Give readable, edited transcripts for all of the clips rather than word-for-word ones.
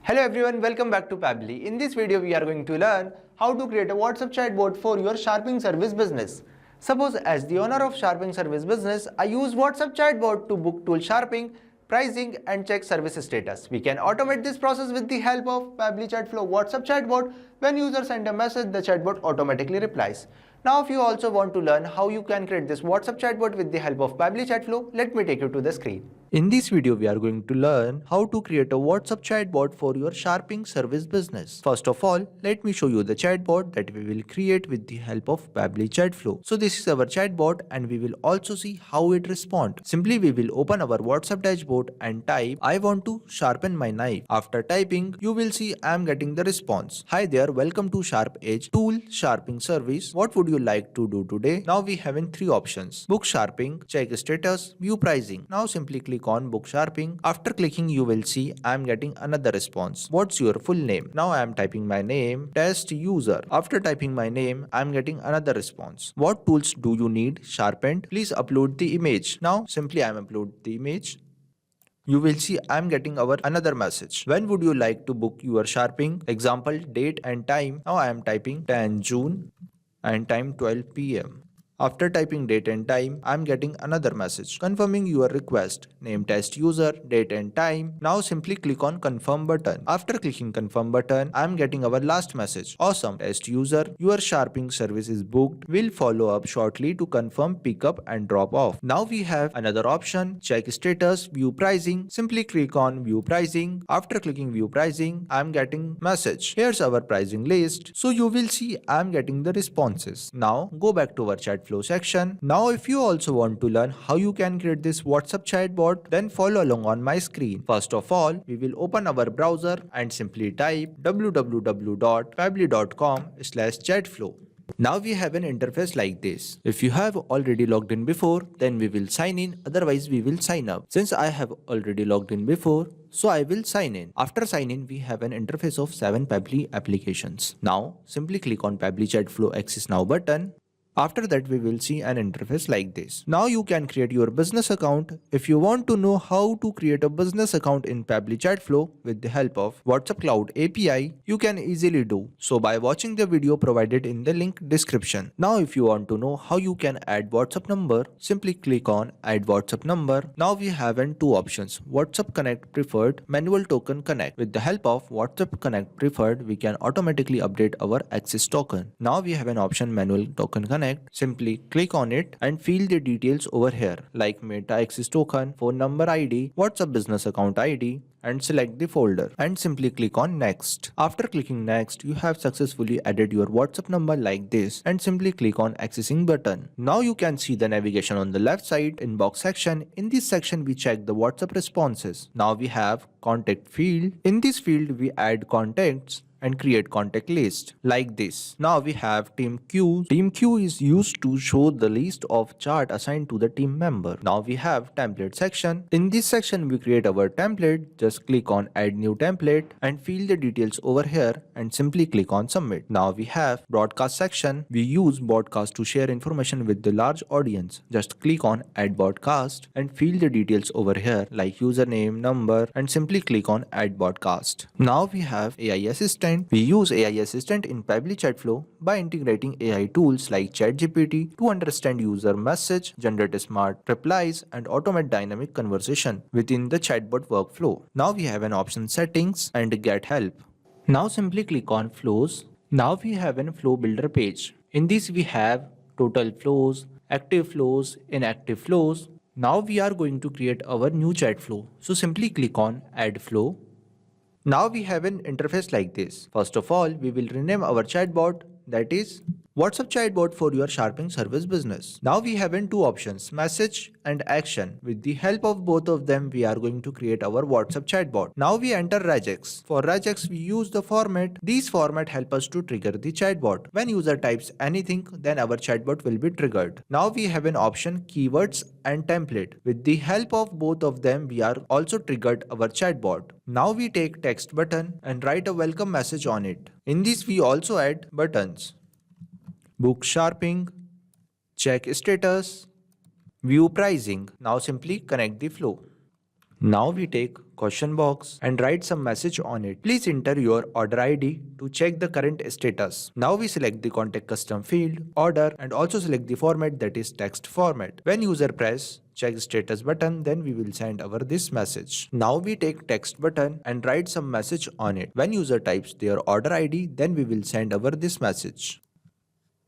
Hello everyone, welcome back to Pabbly. In this video, we are going to learn how to create a WhatsApp chatbot for your Sharpening service business. Suppose as the owner of Sharpening service business, I use WhatsApp chatbot to book tool Sharpening, pricing and check service status. We can automate this process with the help of Pabbly Chatflow WhatsApp chatbot. When user send a message, the chatbot automatically replies. Now if you also want to learn how you can create this WhatsApp chatbot with the help of Pabbly Chatflow, let me take you to the screen. In this video, we are going to learn how to create a WhatsApp chatbot for your Sharpening service business. First of all, let me show you the chatbot that we will create with the help of Pabbly Chatflow. So this is our chatbot and we will also see how it responds. Simply we will open our WhatsApp dashboard and type, I want to sharpen my knife. After typing, you will see I am getting the response. Hi there, welcome to Sharp Edge Tool Sharpening service. What would you like to do today? Now we have in three options. Book Sharpening, check status, view pricing. Now simply click on Book Sharpening. After clicking, you will see I am getting another response. What's your full name? Now I am typing my name, test user. After typing my name, I am getting another response. What tools do you need sharpened? Please upload the image. Now simply I am upload the image. You will see I am getting our another message. When would you like to book your sharpening? Example, date and time. Now I am typing 10 June and time 12 p.m. After typing date and time, I am getting another message confirming your request. Name test user, date and time. Now simply click on confirm button. After clicking confirm button, I am getting our last message. Awesome, test user, your sharpening service is booked. We'll follow up shortly to confirm pickup and drop off. Now we have another option, check status, view pricing. Simply click on view pricing. After clicking view pricing, I am getting message. Here's our pricing list. So you will see I am getting the responses. Now go back to our chat flow section. Now if you also want to learn how you can create this WhatsApp chatbot, then follow along on my screen. First of all, we will open our browser and simply type www.pabbly.com/chatflow. Now we have an interface like this. If you have already logged in before, then we will sign in, otherwise we will sign up. Since I have already logged in before, so I will sign in. After sign in, we have an interface of 7 Pabbly applications. Now simply click on Pabbly Chatflow Access Now button. After that, we will see an interface like this. Now you can create your business account. If you want to know how to create a business account in Pabbly Chatflow with the help of WhatsApp Cloud API, you can easily do so by watching the video provided in the link description. Now if you want to know how you can add WhatsApp number, simply click on Add WhatsApp number. Now we have two options, WhatsApp Connect Preferred, Manual Token Connect. With the help of WhatsApp Connect Preferred, we can automatically update our access token. Now we have an option Manual Token Connect. Simply click on it and fill the details over here like Meta access token, phone number ID, WhatsApp business account ID, and select the folder and simply click on next. After clicking next, you have successfully added your WhatsApp number like this and simply click on accessing button. Now you can see the navigation on the left side inbox section. In this section we check the WhatsApp responses. Now we have contact field. In this field we add contacts and create contact list like this. Now we have team queue. Team queue is used to show the list of chart assigned to the team member. Now we have template section. In this section we create our template. Just click on add new template and fill the details over here and simply click on submit. Now we have broadcast section. We use broadcast to share information with the large audience. Just click on add broadcast and fill the details over here like username, number, and simply click on add broadcast. Now we have AI assistant. We use AI assistant in Pabbly Chatflow by integrating AI tools like ChatGPT to understand user message, generate smart replies, and automate dynamic conversation within the chatbot workflow. Now we have an option settings and get help. Now simply click on flows. Now we have a flow builder page. In this we have total flows, active flows, inactive flows. Now we are going to create our new chat flow. So simply click on add flow. Now we have an interface like this. First of all, we will rename our chatbot, that is WhatsApp chatbot for your Sharpening service business. Now we have two options, message and action. With the help of both of them, we are going to create our WhatsApp chatbot. Now we enter regex. For regex, we use the format. These format help us to trigger the chatbot. When user types anything, then our chatbot will be triggered. Now we have an option keywords and template. With the help of both of them, we are also triggered our chatbot. Now we take text button and write a welcome message on it. In this we also add buttons. Book Sharpening, check status, view pricing. Now simply connect the flow. Now we take question box and write some message on it. Please enter your order ID to check the current status. Now we select the contact custom field, order, and also select the format, that is text format. When user press check status button, then we will send over this message. Now we take text button and write some message on it. When user types their order ID, then we will send over this message.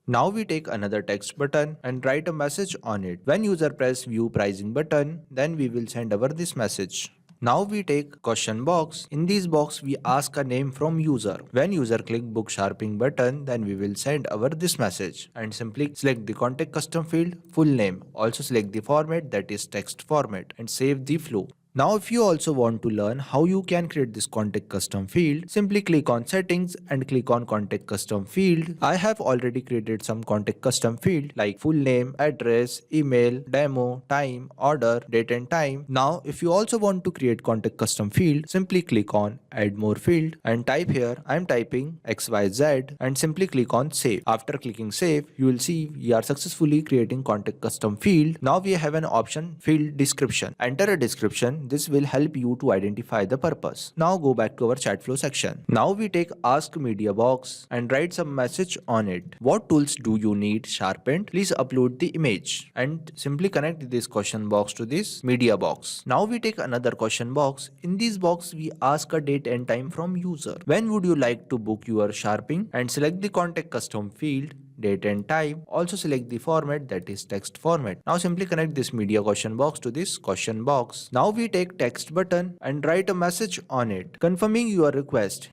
Now we take another text button and write a message on it. When user press view pricing button, then we will send over this message. Now we take question box. In this box we ask a name from user. When user click book sharpening button, then we will send over this message and simply select the contact custom field, full name. Also select the format, that is text format, and save the flow. Now if you also want to learn how you can create this contact custom field, simply click on settings and click on contact custom field. I have already created some contact custom field like full name, address, email, demo, time, order, date and time. Now if you also want to create contact custom field, simply click on add more field and type here I am typing XYZ and simply click on save. After clicking save, you will see we are successfully creating contact custom field. Now we have an option field description. Enter a description. This will help you to identify the purpose. Now go back to our Chatflow section. Now we take ask media box and write some message on it. What tools do you need sharpened? Please upload the image and simply connect this question box to this media box. Now we take another question box. In this box we ask a date and time from user. When would you like to book your sharpening? And select the contact custom field, date and time. Also select the format, that is text format. Now simply connect this media question box to this question box. Now we take text button and write a message on it confirming your request,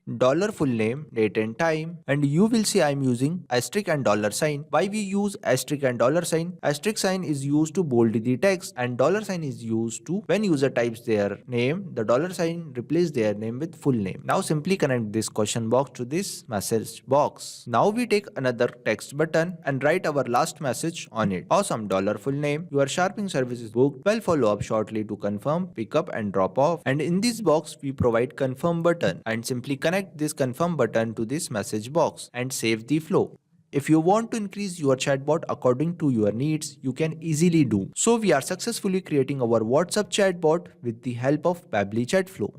full name, date and time, and you will see I am using asterisk and $sign. Why we use asterisk and $sign? Asterisk sign is used to bold the text and $sign is used to when user types their name, the $sign replace their name with full name. Now simply connect this question box to this message box. Now we take another text button and write our last message on it. Awesome, full name, your sharpening service is booked. Well, follow up shortly to confirm, pick up and drop off. And in this box we provide confirm button and simply connect this confirm button to this message box and save the flow. If you want to increase your chatbot according to your needs, you can easily do. So we are successfully creating our WhatsApp chatbot with the help of Pabbly Chatflow.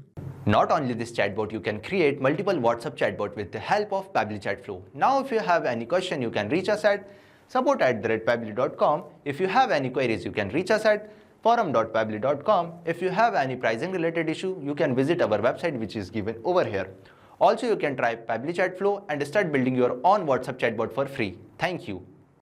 Not only this chatbot, you can create multiple WhatsApp chatbot with the help of Pabbly Chatflow. Now if you have any question, you can reach us at support@pabbly.com. If you have any queries, you can reach us at forum.pabbly.com. If you have any pricing related issue, you can visit our website which is given over here. Also, you can try Pabbly Chatflow and start building your own WhatsApp chatbot for free. Thank you.